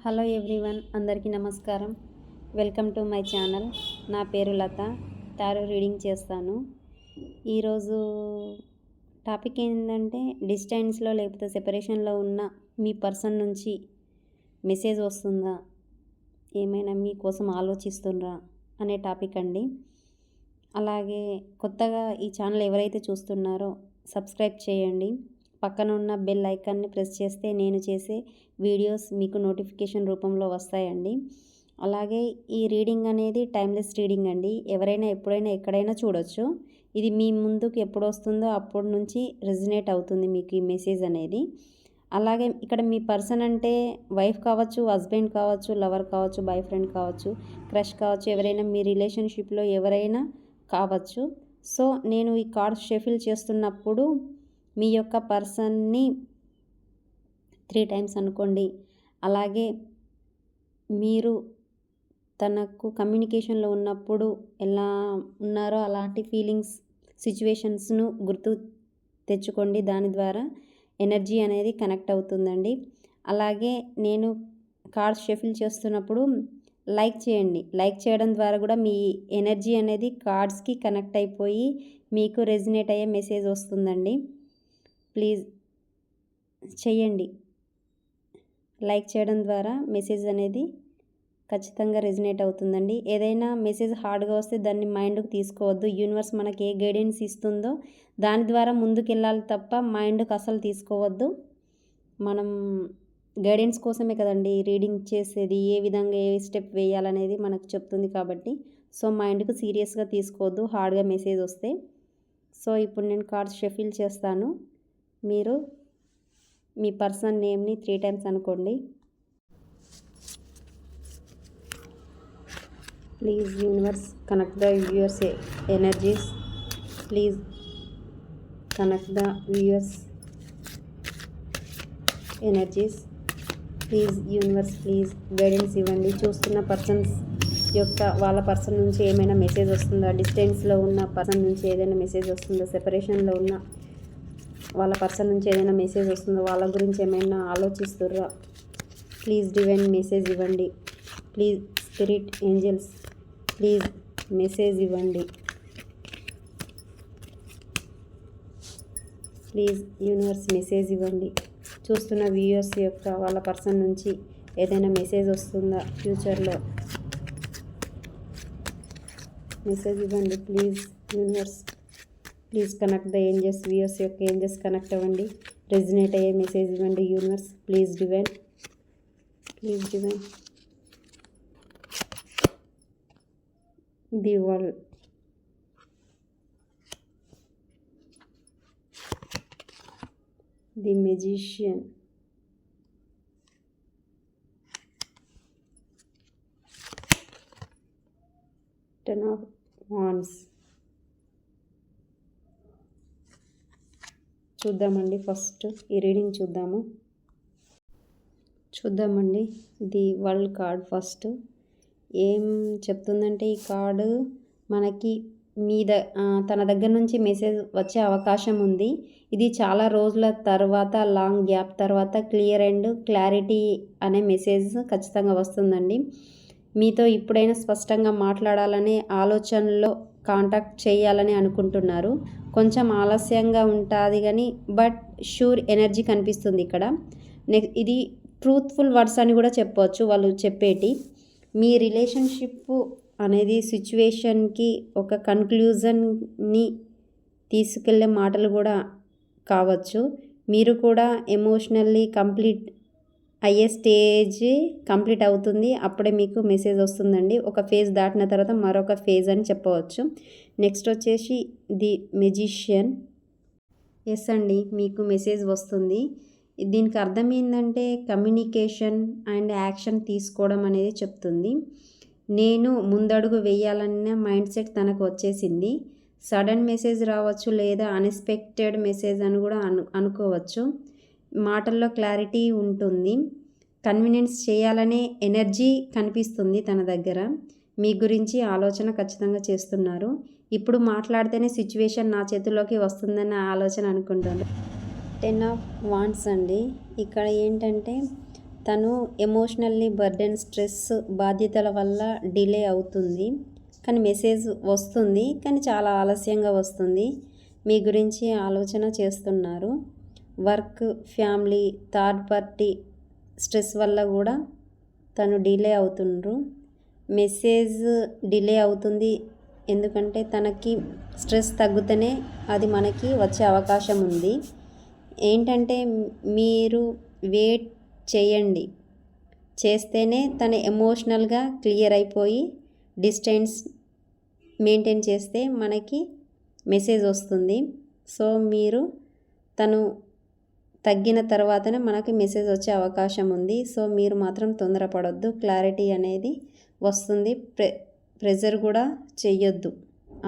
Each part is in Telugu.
హలో ఎవ్రీవన్, అందరికీ నమస్కారం. Welcome to my channel. నా పేరు లత. టారో రీడింగ్ చేస్తాను. ఈరోజు టాపిక్ ఏంటంటే, డిస్టెన్స్లో లేకపోతే సెపరేషన్లో ఉన్న మీ పర్సన్ నుంచి మెసేజ్ వస్తుందా, ఏమైనా మీకోసం ఆలోచిస్తుండ్రా అనే టాపిక్ అండి. అలాగే కొత్తగా ఈ ఛానల్ ఎవరైతే చూస్తున్నారో సబ్స్క్రైబ్ చేయండి. పక్కన ఉన్న బెల్ ఐకాన్ని ప్రెస్ చేస్తే నేను చేసే వీడియోస్ మీకు నోటిఫికేషన్ రూపంలో వస్తాయండి. అలాగే ఈ రీడింగ్ అనేది టైమ్లెస్ రీడింగ్ అండి. ఎవరైనా ఎప్పుడైనా ఎక్కడైనా చూడొచ్చు. ఇది మీ ముందుకు ఎప్పుడు వస్తుందో అప్పటి నుంచి రెజినేట్ అవుతుంది మీకు ఈ మెసేజ్ అనేది. అలాగే ఇక్కడ మీ పర్సన్ అంటే వైఫ్ కావచ్చు, హస్బెండ్ కావచ్చు, లవర్ కావచ్చు, బాయ్ ఫ్రెండ్ కావచ్చు, క్రష్ కావచ్చు, ఎవరైనా మీ రిలేషన్షిప్లో ఎవరైనా కావచ్చు. సో నేను ఈ కార్డ్స్ షఫిల్ చేస్తున్నప్పుడు మీ యొక్క పర్సన్ని 3 టైమ్స్ అనుకోండి. అలాగే మీరు తనకు కమ్యూనికేషన్లో ఉన్నప్పుడు ఎలా ఉన్నారో అలాంటి ఫీలింగ్స్, సిచ్యువేషన్స్ను గుర్తు తెచ్చుకోండి. దాని ద్వారా ఎనర్జీ అనేది కనెక్ట్ అవుతుందండి. అలాగే నేను కార్డ్స్ షఫిల్ చేస్తున్నప్పుడు లైక్ చేయండి. లైక్ చేయడం ద్వారా కూడా మీ ఎనర్జీ అనేది కార్డ్స్కి కనెక్ట్ అయిపోయి మీకు రెజినేట్ అయ్యే మెసేజ్ వస్తుందండి. ప్లీజ్ చేయండి. లైక్ చేయడం ద్వారా మెసేజ్ అనేది ఖచ్చితంగా రెజినేట్ అవుతుందండి. ఏదైనా మెసేజ్ హార్డ్గా వస్తే దాన్ని మైండ్కి తీసుకోవద్దు. యూనివర్స్ మనకి ఏ గైడెన్స్ ఇస్తుందో దాని ద్వారా ముందుకెళ్ళాలి తప్ప మైండ్కి అసలు తీసుకోవద్దు. మనం గైడెన్స్ కోసమే కదండి రీడింగ్ చేసేది. ఏ విధంగా ఏ స్టెప్ వేయాలనేది మనకు చెప్తుంది కాబట్టి సో మైండ్కి సీరియస్గా తీసుకోవద్దు హార్డ్గా మెసేజ్ వస్తే. సో ఇప్పుడు నేను కార్డ్స్ షఫిల్ చేస్తాను. మీరు మీ పర్సన్ నేమ్ని 3 టైమ్స్ అనుకోండి. Please universe connect the viewers energies. Please connect the viewers energies. Please universe please guidance ఇవ్వండి. చూస్తున్న పర్సన్స్ యొక్క వాళ్ళ పర్సన్ నుంచి ఏమైనా మెసేజ్ వస్తుందా, డిస్టెన్స్లో ఉన్న పర్సన్ నుంచి ఏదైనా మెసేజ్ వస్తుందా, సెపరేషన్లో ఉన్న వాళ్ళ పర్సన్ నుంచి ఏదైనా మెసేజ్ వస్తుందో, వాళ్ళ గురించి ఏమైనా ఆలోచిస్తుర్రా. ప్లీజ్ డివైన్ మెసేజ్ ఇవ్వండి. Please spirit angels please message ఇవ్వండి. ప్లీజ్ యూనివర్స్ మెసేజ్ ఇవ్వండి. చూస్తున్న వ్యూయర్స్ యొక్క వాళ్ళ పర్సన్ నుంచి ఏదైనా మెసేజ్ వస్తుందా, ఫ్యూచర్లో మెసేజ్ ఇవ్వండి. Please universe please connect the angels. Viewers యొక్క ఏంజల్స్ కనెక్ట్ అవ్వండి. రెజినేట్ అయ్యే మెసేజ్ ఇవ్వండి universe. Please divine please divine. The world. The magician. Ten of wands. చూద్దామండి. ఫస్ట్ ఈ రీడింగ్ చూద్దామండి. ది వరల్డ్ కార్డ్ ఫస్ట్ ఏం చెప్తుందంటే, ఈ కార్డు మనకి తన దగ్గర నుంచి మెసేజ్ వచ్చే అవకాశం ఉంది. ఇది చాలా రోజుల తర్వాత, లాంగ్ గ్యాప్ తర్వాత క్లియర్ అండ్ క్లారిటీ అనే మెసేజ్ ఖచ్చితంగా వస్తుందండి. మీతో ఇప్పుడైనా స్పష్టంగా మాట్లాడాలనే ఆలోచనలో కాంటాక్ట్ చేయాలని అనుకుంటున్నారు. కొంచెం ఆలస్యంగా ఉంటుంది కానీ బట్ షూర్ ఎనర్జీ కనిపిస్తుంది ఇక్కడ. ఇది ట్రూత్ఫుల్ వర్డ్స్ అని కూడా చెప్పవచ్చు వాళ్ళు చెప్పేటి. మీ రిలేషన్షిప్ అనేది సిచ్యువేషన్కి ఒక కన్క్లూజన్ని తీసుకెళ్లే మాటలు కూడా కావచ్చు. మీరు కూడా ఎమోషనల్లీ కంప్లీట్ అయ్యే స్టేజ్ కంప్లీట్ అవుతుంది. అప్పుడే మీకు మెసేజ్ వస్తుందండి. ఒక ఫేజ్ దాటిన తర్వాత మరొక ఫేజ్ అని చెప్పవచ్చు. నెక్స్ట్ వచ్చేసి ది మెజిషియన్. ఎస్ అండి, మీకు మెసేజ్ వస్తుంది. దీనికి అర్థం ఏంటంటే కమ్యూనికేషన్ అండ్ యాక్షన్ తీసుకోవడం అనేది చెప్తుంది. నేను ముందడుగు వేయాలన్న మైండ్ సెట్ తనకు వచ్చేసింది. సడన్ మెసేజ్ రావచ్చు లేదా అన్ఎక్స్పెక్టెడ్ మెసేజ్ అని కూడా అనుకోవచ్చు. మాటల్లో క్లారిటీ ఉంటుంది. కన్వీనియన్స్ చేయాలనే ఎనర్జీ కనిపిస్తుంది తన దగ్గర. మీ గురించి ఆలోచన ఖచ్చితంగా చేస్తున్నారు. ఇప్పుడు మాట్లాడితేనే సిచ్యువేషన్ నా చేతిలోకి వస్తుందన్న ఆలోచన అనుకుంటున్నారు. 10 ఆఫ్ వాండ్స్ అండి. ఇక్కడ ఏంటంటే తను ఎమోషనల్లీ బర్డెన్, స్ట్రెస్, బాధ్యతల వల్ల డిలే అవుతుంది. కానీ మెసేజ్ వస్తుంది, కానీ చాలా ఆలస్యంగా వస్తుంది. మీ గురించి ఆలోచన చేస్తున్నారు. Work, family, third party stress వల్ల కూడా తను డిలే అవుతుండ్రు. మెసేజ్ డిలే అవుతుంది ఎందుకంటే తనకి స్ట్రెస్ తగ్గుతూనే అది మనకి వచ్చే అవకాశం ఉంది. ఏంటంటే మీరు వెయిట్ చేయండి, చేస్తేనే తను ఎమోషనల్గా క్లియర్ అయిపోయి డిస్టెన్స్ మెయింటైన్ చేస్తే మనకి మెసేజ్ వస్తుంది. సో మీరు తను తగ్గిన తర్వాతనే మనకి మెసేజ్ వచ్చే అవకాశం ఉంది. సో మీరు మాత్రం తొందరపడొద్దు, క్లారిటీ అనేది వస్తుంది. ప్రెజర్ కూడా చెయ్యొద్దు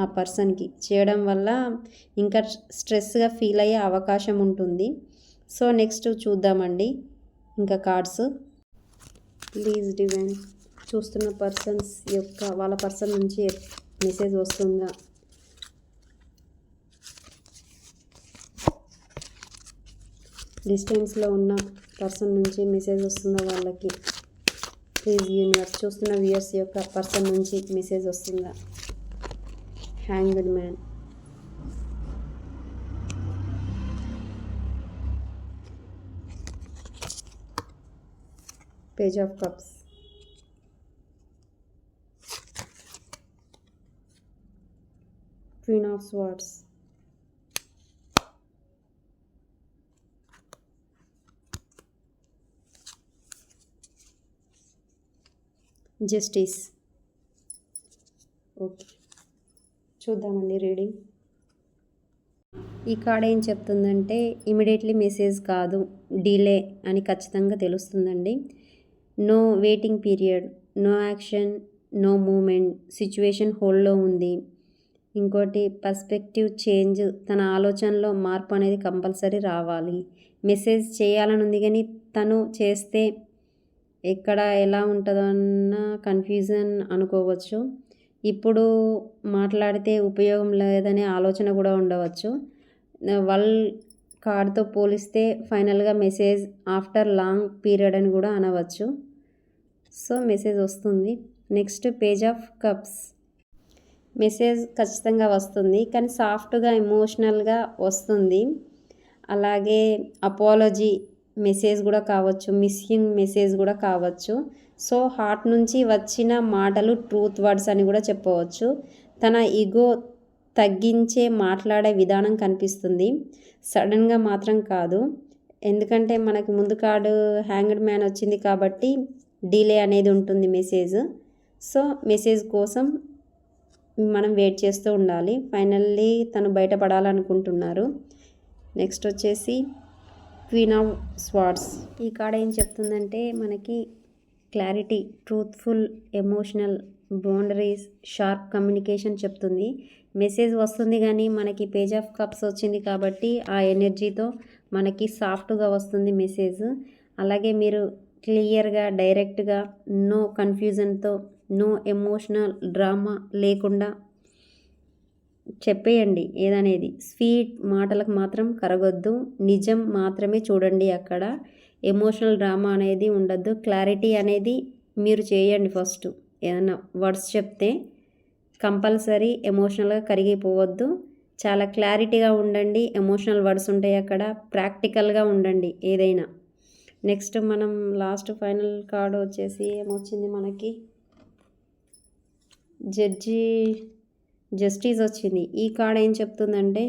ఆ పర్సన్కి. చేయడం వల్ల ఇంకా స్ట్రెస్గా ఫీల్ అయ్యే అవకాశం ఉంటుంది. సో నెక్స్ట్ చూద్దామండి ఇంకా కార్డ్స్. ప్లీజ్ డివైన్, చూస్తున్న పర్సన్స్ యొక్క వాళ్ళ పర్సన్ నుంచి మెసేజ్ వస్తుందా? డిస్టెన్స్లో ఉన్న పర్సన్ నుంచి మెసేజ్ వస్తుందా వాళ్ళకి? ప్లీజ్ యూనివర్స్, చూస్తున్న వ్యూయర్స్ యొక్క పర్సన్ నుంచి మెసేజ్ వస్తుందా? Hanged man, page of cups, queen of swords, justice. Okay, చూద్దామండి రీడింగ్. ఈ కార్డ్ ఏం చెప్తుందంటే ఇమీడియట్లీ మెసేజ్ కాదు, డిలే అని ఖచ్చితంగా తెలుస్తుందండి. No waiting period, no action, no movement, situation హోల్డ్లో ఉంది. ఇంకోటి పర్స్పెక్టివ్ చేంజ్, తన ఆలోచనలో మార్పు అనేది కంపల్సరీ రావాలి. మెసేజ్ చేయాలని ఉంది కానీ తను చేస్తే ఎక్కడ ఎలా ఉంటుందో అన్న కన్ఫ్యూజన్ అనుకోవచ్చు. ఇప్పుడు మాట్లాడితే ఉపయోగం లేదనే ఆలోచన కూడా ఉండవచ్చు. వరల్డ్ కార్డ్తో పోలిస్తే ఫైనల్గా మెసేజ్ ఆఫ్టర్ లాంగ్ పీరియడ్ అని కూడా అనవచ్చు. సో మెసేజ్ వస్తుంది. Next page of cups. Message ఖచ్చితంగా వస్తుంది కానీ సాఫ్ట్గా, ఎమోషనల్గా వస్తుంది. అలాగే అపాలజీ మెసేజ్ కూడా కావచ్చు, మిస్సింగ్ మెసేజ్ కూడా కావచ్చు. సో హార్ట్ నుంచి వచ్చిన మాటలు ట్రూత్ వర్డ్స్ అని కూడా చెప్పవచ్చు. తన ఈగో తగ్గించే మాట్లాడే విధానం కనిపిస్తుంది. సడన్గా మాత్రం కాదు, ఎందుకంటే మనకి ముందు కార్డు హ్యాంగ్డ్ మ్యాన్ వచ్చింది కాబట్టి డిలే అనేది ఉంటుంది మెసేజ్. సో మెసేజ్ కోసం మనం వెయిట్ చేస్తూ ఉండాలి. ఫైనల్లీ తను బయటపడాలనుకుంటున్నారు. నెక్స్ట్ వచ్చేసి క్వీన్ ఆఫ్ స్వార్డ్స్. ఈ కార్డ్ ఏం చెప్తుందంటే మనకి clarity, truthful, emotional, boundaries, sharp communication చెప్తుంది. మెసేజ్ వస్తుంది కానీ మనకి పేజ్ ఆఫ్ కప్స్ వచ్చింది కాబట్టి ఆ ఎనర్జీతో మనకి సాఫ్ట్గా వస్తుంది మెసేజ్. అలాగే మీరు క్లియర్గా, డైరెక్ట్గా, నో కన్ఫ్యూజన్తో, నో ఎమోషనల్ డ్రామా లేకుండా చెప్పేయండి ఏదనేది. స్వీట్ మాటలకు మాత్రం కరగొద్దు, నిజం మాత్రమే చూడండి. అక్కడ ఎమోషనల్ డ్రామా అనేది ఉండద్దు. క్లారిటీ అనేది మీరు చేయండి. ఫస్ట్ ఏదైనా వర్డ్స్ చెప్తే కంపల్సరీ ఎమోషనల్గా కరిగిపోవద్దు, చాలా క్లారిటీగా ఉండండి. ఎమోషనల్ వర్డ్స్ ఉంటాయి అక్కడ, ప్రాక్టికల్గా ఉండండి ఏదైనా. నెక్స్ట్ మనం లాస్ట్ ఫైనల్ కార్డు వచ్చేసి ఏమొచ్చింది మనకి? జస్టిస్ వచ్చింది. ఈ కార్డ్ ఏం చెప్తుందంటే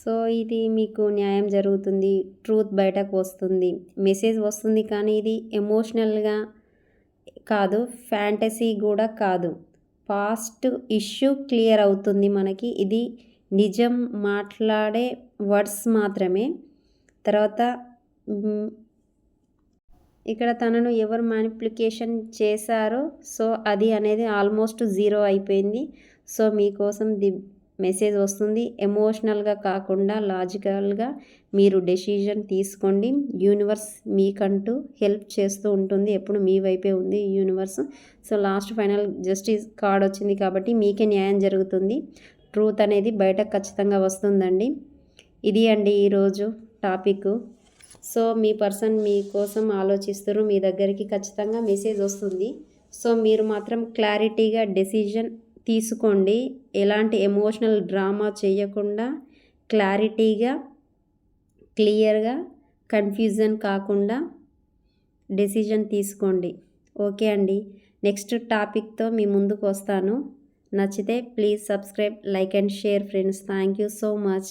సో ఇది మీకు న్యాయం జరుగుతుంది, ట్రూత్ బయటకు వస్తుంది, మెసేజ్ వస్తుంది. కానీ ఇది ఎమోషనల్గా కాదు, ఫ్యాంటసీ కూడా కాదు. పాస్ట్ ఇష్యూ క్లియర్ అవుతుంది మనకి. ఇది నిజం మాట్లాడే వర్డ్స్ మాత్రమే. తర్వాత ఇక్కడ తనను ఎవరు మ్యానిపులేషన్ చేశారో సో అది అనేది ఆల్మోస్ట్ జీరో అయిపోయింది. సో మీకోసం ది మెసేజ్ వస్తుంది. ఎమోషనల్గా కాకుండా లాజికల్గా మీరు డెసిజన్ తీసుకోండి. యూనివర్స్ మీకంటూ హెల్ప్ చేస్తూ ఉంటుంది, ఎప్పుడు మీ వైపే ఉంది universe. So last final justice card వచ్చింది కాబట్టి మీకే న్యాయం జరుగుతుంది. ట్రూత్ అనేది బయటకు ఖచ్చితంగా వస్తుందండి. ఇది అండి ఈరోజు టాపిక్. సో మీ పర్సన్ మీకోసం ఆలోచిస్తారు, మీ దగ్గరికి ఖచ్చితంగా మెసేజ్ వస్తుంది. సో మీరు మాత్రం క్లారిటీగా డెసిజన్ తీసుకోండి. ఎలాంటి ఎమోషనల్ డ్రామా చేయకుండా క్లారిటీగా, క్లియర్గా, కన్ఫ్యూజన్ కాకుండా డెసిజన్ తీసుకోండి. ఓకే అండి, నెక్స్ట్ టాపిక్తో మీ ముందుకు వస్తాను. నచ్చితే please subscribe, like and share friends. Thank you so much.